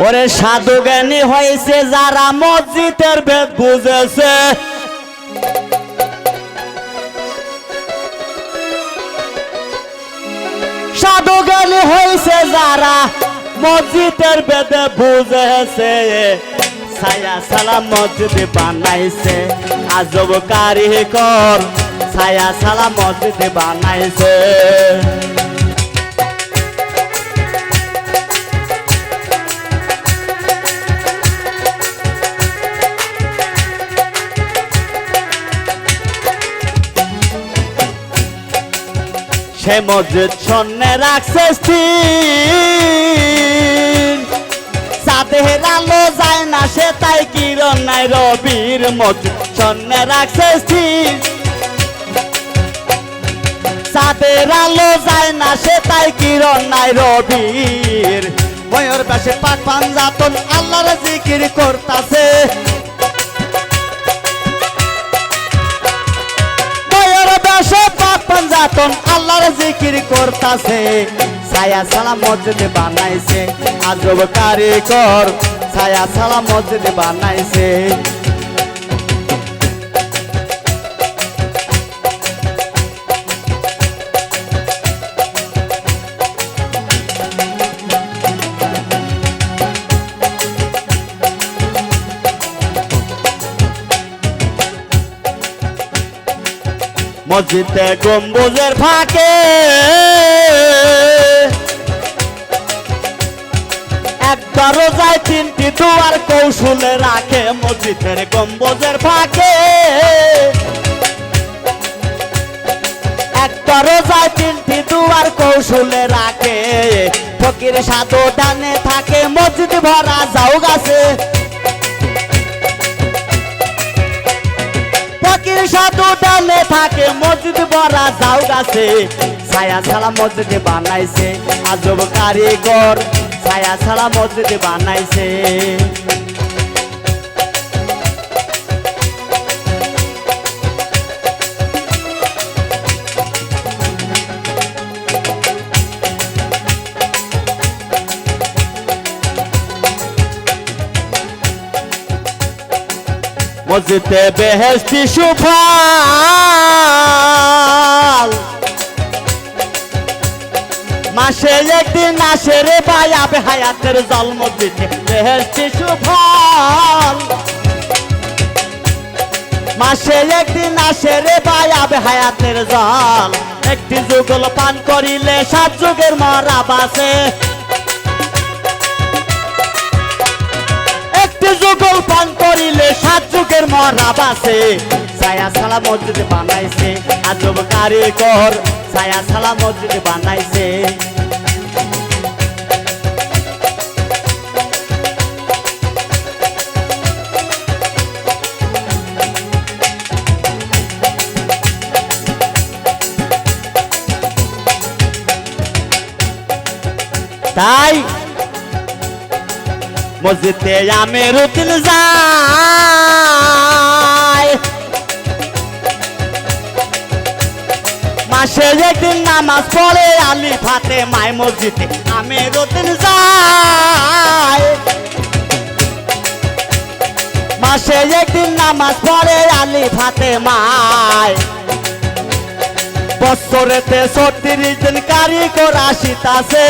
ওরে সাধু জ্ঞানী হয়েছে যারা মসজিদের ভেদ বুঝেছে, সাধু জ্ঞানী হয়েছে যারা মসজিদের ভেদ বুঝেছে, ছায়া সালাম মসজিদ বানাইছে আজব কারিগর, ছায়া সালাম মসজিদ বানাইছে। সে মসজিদ শূন্যে রাখছে স্থির, চাঁদের আলো যায় না সে তাই কিরণ নাই রবির, মসজিদ শূন্যে রাখছে স্থির, চাঁদের আলো যায় না সে তাই কিরণ নাই রবির। ময়ূর বেশে পাক পাঞ্জাতন আল্লাহর জিকির করতাছে, ময়ূর বেশে পাক পাঞ্জাতন আল্লাহর জিকির করতাছে, ছায়া সালাম মসজিদ বানাইছে আজব কারিগর, ছায়া সালাম মসজিদ বানাইছে। মসজিদে গম্বুজের ফাঁকে এক দরজায় তিনটি দুয়ার কৌশলে রাখে, মসজিদের গম্বুজের ফাঁকে এক দরজায় তিনটি দুয়ার কৌশলে রাখে, ফকির সাধু ডানে থাকে মসজিদ ভরা যাও গাছে, ফকির সাধু ডানে থাকে মসজিদ ভরা যাও গাছে, ছায়া সালাম মসজিদ বানাইছে আজব কারিগর, ছায়া সালাম মসজিদ বানাইছে। মসজিদে বেহেশতি সুফল, মাসে একদিন আসে রে ভাই আবে হায়াতের জল, মসজিদে বেহেশতি সুফল, মাসে একদিন আসে রে ভাই আবে হায়াতের জল, একটি যুগল পান করিলে 7 যুগের মরা বাসে, একটি যুগল পান করিলে 7 যুগের মরা বাসে, ছায়া সালাম মসজিদ বানাইছে আজব কারিগর, ছায়া সালাম মসজিদ বানাইছে। তাই মসজিদে আমি রুটিন যাই, মাসে একদিন নামাজ পড়ে আলি ফাতে মাই, মসজিদে আমি রুটিন যাই, মাসে একদিন নামাজ পড়ে আলি ফাতে মাই, বছরেতে 36 দিন কারিগর আসিতাছে,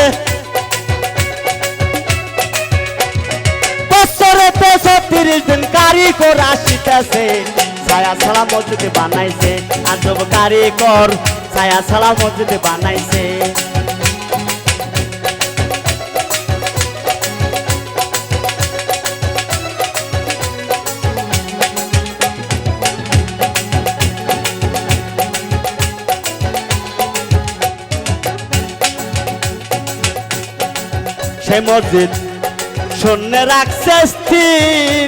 বছরেতে 36 দিন কারিগর আসিতেছে, ছায়া সালাম মসজিদ বানাইছে আজব কারিগর, ছায়া সালাম মসজিদ বানাইছে। সে মসজিদ শূন্যে রাখছে স্থির,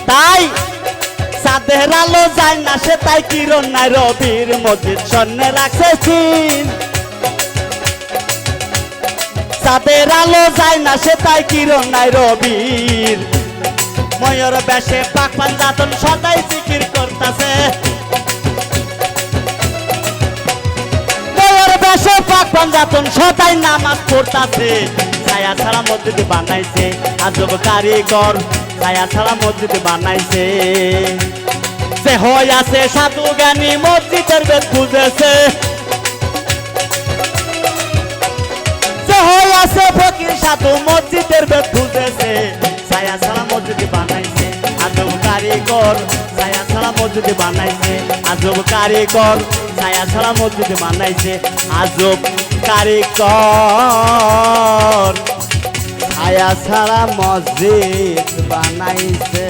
তাই চাঁদের আলো যায় না সে তাই কিরণ নাই রবির, মসজিদ শূন্যে রাখছে স্থির, চাঁদের আলো যায় না সে তাই কিরণ নাই রবির। ময়ূর বেশে পাক পাঞ্জাতন সদাই জিকির করতাছে, ময়ূর বয়সে পাক পাঞ্জাতন সদাই নামাজ পড়তাছে ছায়া ছাড়া মসজিদ বানাইছে আজব কারিগর ছায়া ছাড়া মসজিদ বানাইছে সে হয় আছে সাধু জ্ঞানী মসজিদের বেদ খুঁজেছে সে হয় আছে ফকির সাধু মসজিদের বেদ খুঁজেছে ছায়া ছাড়া মসজিদ বানাইছে আজব কারিগর ছায়া ছাড়া মসজিদ বানাইছে আজব কারিগর ছায়া ছাড়া মসজিদ বানাইছে আজব কারিগর ছায়া ছাড়া মসজিদ বানাইছে।